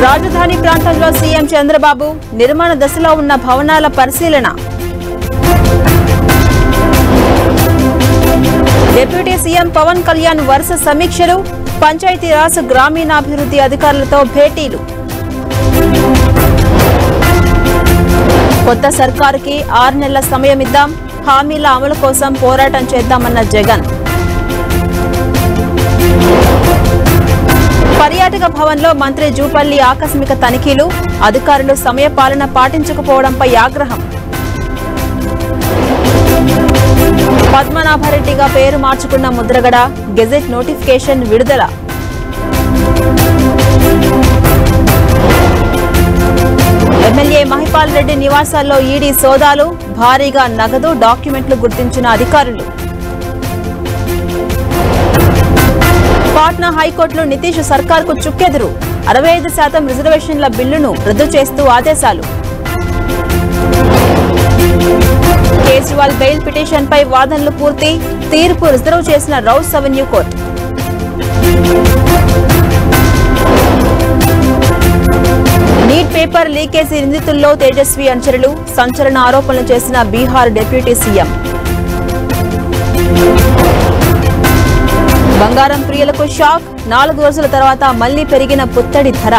రాజధాని ప్రాంతంలో సీఎం చంద్రబాబు నిర్మాణ దశలో ఉన్న భవనాల పరిశీలన. డిప్యూటీ సీఎం పవన్ కళ్యాణ్ వరుస సమీక్షలు, పంచాయతీరాజ్ గ్రామీణాభివృద్ధి అధికారులతో భేటీలు. కొత్త సర్కారుకి 6 నెలల సమయం ఇద్దాం, హామీల అమలు కోసం పోరాటం చేద్దామన్న జగన్. పర్యాటక భవన్లో మంత్రి జూపల్లి ఆకస్మిక తనిఖీలు, అధికారులు సమయపాలన పాటించకపోవడంపై ఆగ్రహం. పద్మనాభరెడ్డిగా పేరు మార్చుకున్న ముద్రగడ, గెజెట్ నోటిఫికేషన్ విడుదల. ఎమ్మెల్యే మహిపాల్ రెడ్డి నివాసాల్లో ఈడీ సోదాలు, భారీగా నగదు, డాక్యుమెంట్లు గుర్తించిన అధికారులు. పాట్నా హైకోర్టులో నితీష్ సర్కార్కు చుక్కెదురు, 65% రిజర్వేషన్ల బిల్లును రద్దు చేస్తూ ఆదేశాలు. కేజ్రీవాల్ బెయిల్ పిటిషన్పై వాదనలు పూర్తి, తీర్పు రిజర్వ్ చేసిన Rouse Avenue court. NEET paper లీకేజీ నిందితుల్లో తేజస్వి అనుచరులు, సంచలన ఆరోపణలు చేసిన బీహార్ డిప్యూటీ సీఎం. బంగారం ప్రియులకు షాక్, 4 రోజుల తర్వాత మళ్లీ పెరిగిన పుత్తడి ధర.